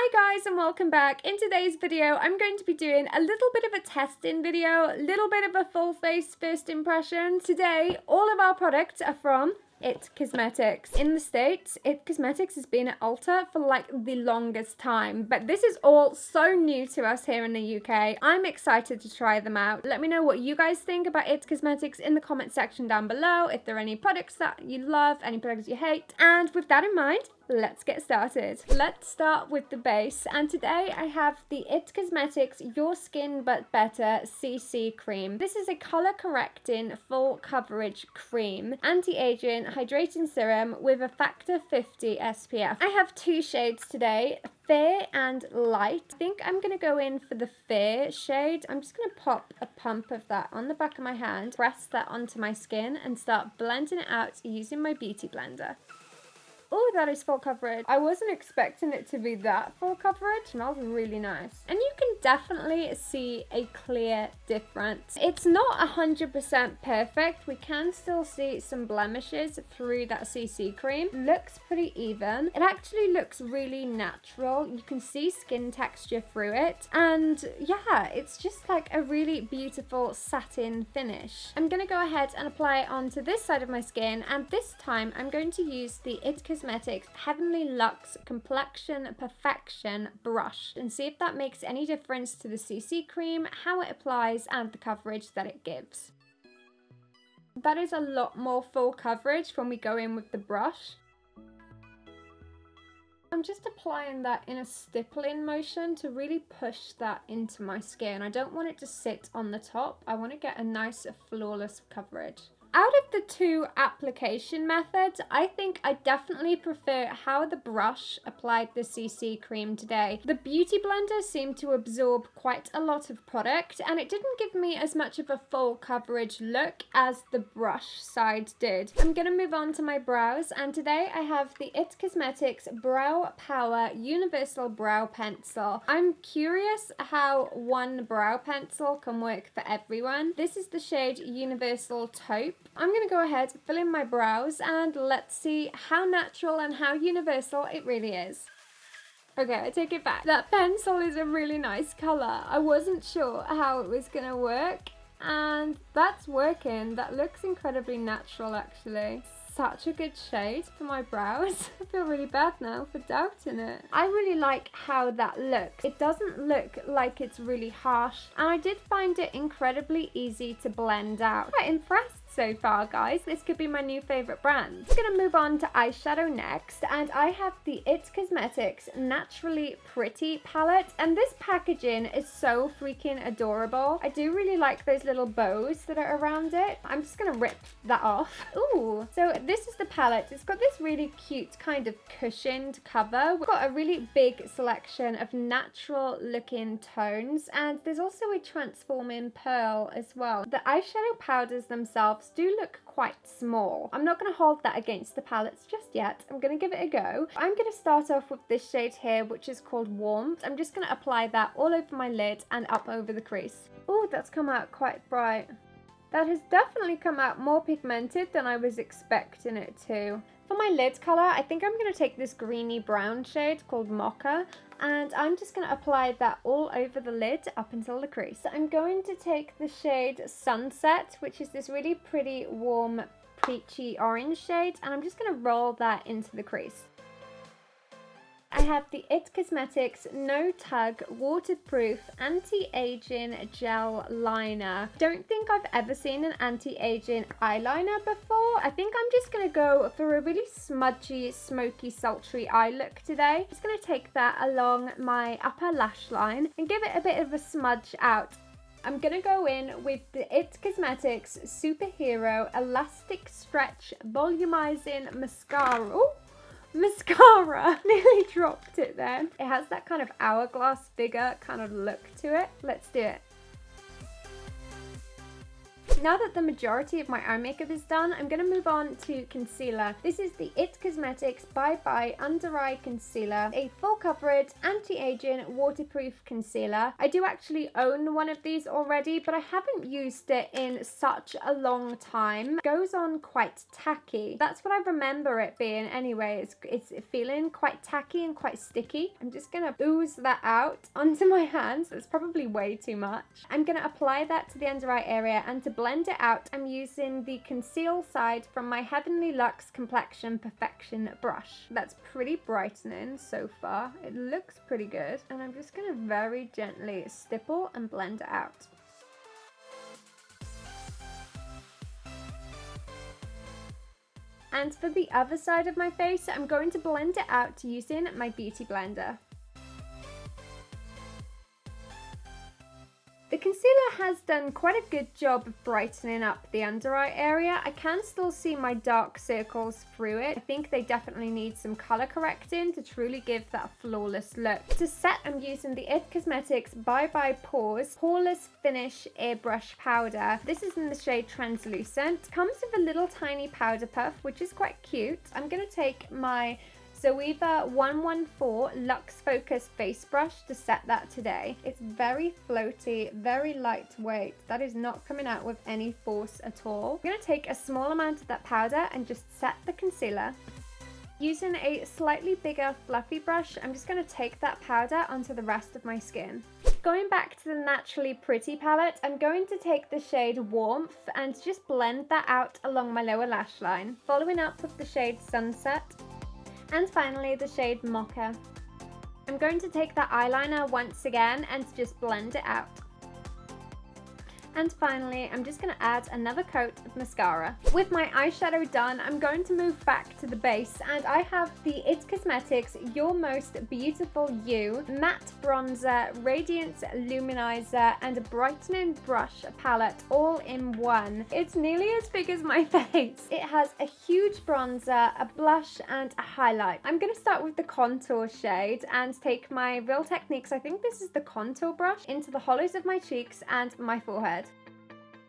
Hi guys and welcome back. In today's video, I'm going to be doing a little bit of a testing video, a little bit of a full face first impression. Today, all of our products are from It Cosmetics. In the States, It Cosmetics has been at Ulta for like the longest time, but this is all so new to us here in the UK. I'm excited to try them out. Let me know what you guys think about It Cosmetics in the comment section down below, if there are any products that you love, any products you hate. And with that in mind, let's get started. Let's start with the base, and today I have the It Cosmetics Your Skin But Better CC Cream. This is a color correcting full coverage cream, anti-aging hydrating serum with a factor 50 SPF. I have two shades today, fair and light. I think I'm gonna go in for the fair shade. I'm just gonna pop a pump of that on the back of my hand, press that onto my skin and start blending it out using my beauty blender. Oh, that is full coverage. I wasn't expecting it to be that full coverage. It smells really nice. And you can definitely see a clear difference. It's not 100% perfect. We can still see some blemishes through that CC cream. Looks pretty even. It actually looks really natural. You can see skin texture through it. And yeah, it's just like a really beautiful satin finish. I'm gonna go ahead and apply it onto this side of my skin. And this time I'm going to use the It Cosmetics Heavenly Luxe Complexion Perfection brush and see if that makes any difference to the CC cream, how it applies and the coverage that it gives. That is a lot more full coverage when we go in with the brush. I'm just applying that in a stippling motion to really push that into my skin. I don't want it to sit on the top. I want to get a nice flawless coverage. Out of the two application methods, I think I definitely prefer how the brush applied the CC cream today. The beauty blender seemed to absorb quite a lot of product and it didn't give me as much of a full coverage look as the brush side did. I'm going to move on to my brows, and today I have the It Cosmetics Brow Power Universal Brow Pencil. I'm curious how one brow pencil can work for everyone. This is the shade Universal Taupe. I'm going to go ahead, fill in my brows, and let's see how natural and how universal it really is. Okay, I take it back. That pencil is a really nice colour. I wasn't sure how it was going to work, and that's working. That looks incredibly natural, actually. Such a good shade for my brows. I feel really bad now for doubting it. I really like how that looks. It doesn't look like it's really harsh, and I did find it incredibly easy to blend out. Quite impressed so far, guys. This could be my new favorite brand. I'm gonna move on to eyeshadow next, and I have the It Cosmetics Naturally Pretty palette, and this packaging is so freaking adorable. I do really like those little bows that are around it. I'm just gonna rip that off. Ooh, so this is the palette. It's got this really cute kind of cushioned cover. We've got a really big selection of natural looking tones, and there's also a transforming pearl as well. The eyeshadow powders themselves do look quite small. I'm not going to hold that against the palettes just yet. I'm going to give it a go. I'm going to start off with this shade here, which is called Warmth. I'm just going to apply that all over my lid and up over the crease. Oh, that's come out quite bright. That has definitely come out more pigmented than I was expecting it to. For my lid colour, I think I'm going to take this greeny brown shade called Mocha, and I'm just going to apply that all over the lid up until the crease. So I'm going to take the shade Sunset, which is this really pretty warm peachy orange shade, and I'm just going to roll that into the crease. I have the It Cosmetics No Tug Waterproof Anti-Aging Gel Liner. Don't think I've ever seen an anti-aging eyeliner before. I think I'm just going to go for a really smudgy, smoky, sultry eye look today. Just going to take that along my upper lash line and give it a bit of a smudge out. I'm going to go in with the It Cosmetics Superhero Elastic Stretch Volumizing Mascara. Ooh. Mascara. Nearly dropped it then. It has that kind of hourglass figure kind of look to it. Let's do it. Now that the majority of my eye makeup is done, I'm going to move on to concealer. This is the It Cosmetics Bye Bye Under Eye Concealer, a full coverage, anti-aging, waterproof concealer. I do actually own one of these already, but I haven't used it in such a long time. It goes on quite tacky. That's what I remember it being anyway. It's feeling quite tacky and quite sticky. I'm just going to ooze that out onto my hands. That's probably way too much. I'm going to apply that to the under eye area, and to blend it out, I'm using the conceal side from my Heavenly Luxe Complexion Perfection brush. That's pretty brightening so far. It looks pretty good. And I'm just going to very gently stipple and blend it out. And for the other side of my face, I'm going to blend it out using my beauty blender. The concealer has done quite a good job of brightening up the under eye area. I can still see my dark circles through it. I think they definitely need some color correcting to truly give that flawless look. To set, I'm using the It Cosmetics Bye Bye Pores Poreless Finish Airbrush Powder. This is in the shade Translucent. Comes with a little tiny powder puff, which is quite cute. I'm going to take my Zoeva 114 Luxe Focus Face Brush to set that today. It's very floaty, very lightweight. That is not coming out with any force at all. I'm going to take a small amount of that powder and just set the concealer. Using a slightly bigger fluffy brush, I'm just going to take that powder onto the rest of my skin. Going back to the Naturally Pretty palette, I'm going to take the shade Warmth and just blend that out along my lower lash line. Following up with the shade Sunset. And finally, the shade Mocha. I'm going to take that eyeliner once again and just blend it out. And finally, I'm just going to add another coat of mascara. With my eyeshadow done, I'm going to move back to the base, and I have the It Cosmetics Your Most Beautiful You Matte Bronzer, Radiance Luminizer, and a Brightening Brush palette all in one. It's nearly as big as my face. It has a huge bronzer, a blush, and a highlight. I'm going to start with the contour shade and take my Real Techniques, I think this is the contour brush, into the hollows of my cheeks and my forehead.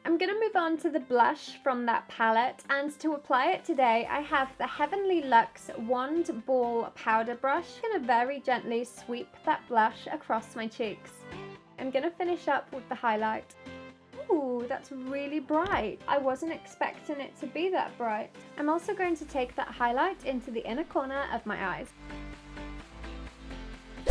I'm going to move on to the blush from that palette, and to apply it today I have the Heavenly Luxe Wand Ball Powder Brush. I'm going to very gently sweep that blush across my cheeks. I'm going to finish up with the highlight. Ooh, that's really bright. I wasn't expecting it to be that bright. I'm also going to take that highlight into the inner corner of my eyes.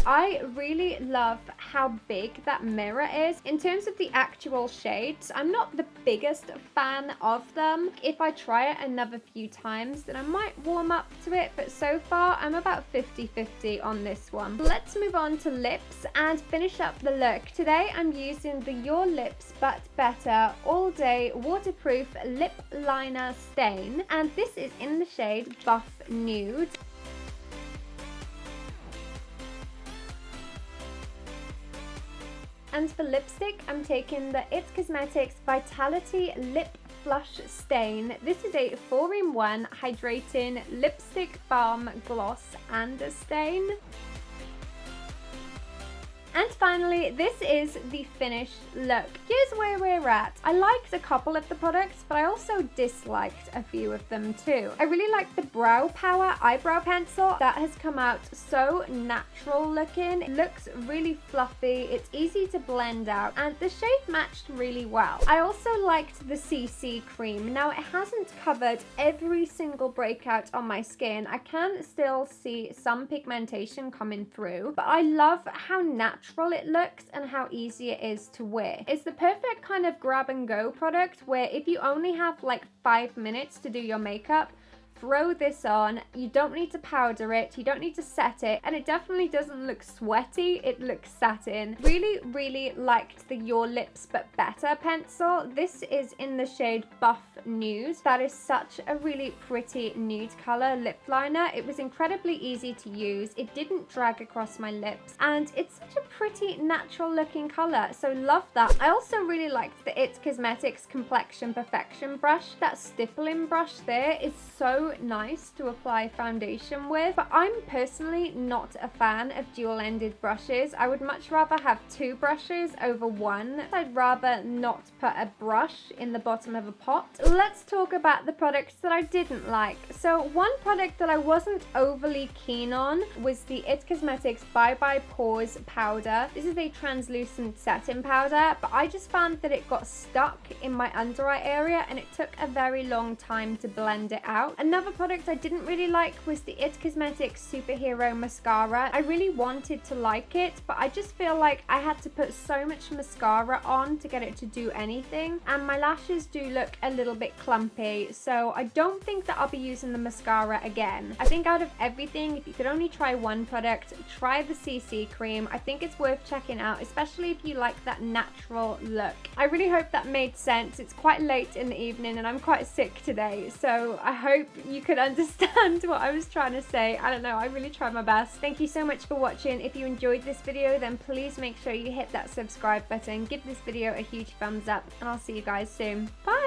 I really love how big that mirror is. In terms of the actual shades, I'm not the biggest fan of them. If I try it another few times, then I might warm up to it, but so far I'm about 50-50 on this one. Let's move on to lips and finish up the look. Today I'm using the Your Lips But Better All Day Waterproof Lip Liner Stain, and this is in the shade Buff Nude. And for lipstick, I'm taking the It Cosmetics Vitality Lip Flush Stain. This is a 4-in-1 hydrating lipstick balm gloss and a stain. And finally, this is the finished look. Here's where we're at. I liked a couple of the products, but I also disliked a few of them too. I really like the Brow Power eyebrow pencil. That has come out so natural looking. It looks really fluffy. It's easy to blend out, and the shade matched really well. I also liked the CC cream. Now, it hasn't covered every single breakout on my skin. I can still see some pigmentation coming through, but I love how natural it looks and how easy it is to wear. It's the perfect kind of grab and go product where if you only have like 5 minutes to do your makeup, throw this on. You don't need to powder it, you don't need to set it, and it definitely doesn't look sweaty, it looks satin. Really liked the Your Lips But Better pencil. This is in the shade Buff Nude. That is such a really pretty nude color lip liner. It was incredibly easy to use, it didn't drag across my lips, and it's such a pretty natural looking color, so love that. I also really liked the It Cosmetics Complexion Perfection brush. That stippling brush there is so so nice to apply foundation with, but I'm personally not a fan of dual-ended brushes. I would much rather have two brushes over one. I'd rather not put a brush in the bottom of a pot. Let's talk about the products that I didn't like. So one product that I wasn't overly keen on was the It Cosmetics Bye Bye Pores powder. This is a translucent setting powder, but I just found that it got stuck in my under eye area and it took a very long time to blend it out. Another product I didn't really like was the It Cosmetics Superhero Mascara. I really wanted to like it, but I just feel like I had to put so much mascara on to get it to do anything, and my lashes do look a little bit clumpy, so I don't think that I'll be using the mascara again. I think out of everything, if you could only try one product, try the CC cream. I think it's worth checking out, especially if you like that natural look. I really hope that made sense. It's quite late in the evening and I'm quite sick today, so I hope you could understand what I was trying to say. I don't know, I really tried my best. Thank you so much for watching. If you enjoyed this video, then please make sure you hit that subscribe button, give this video a huge thumbs up, and I'll see you guys soon. Bye!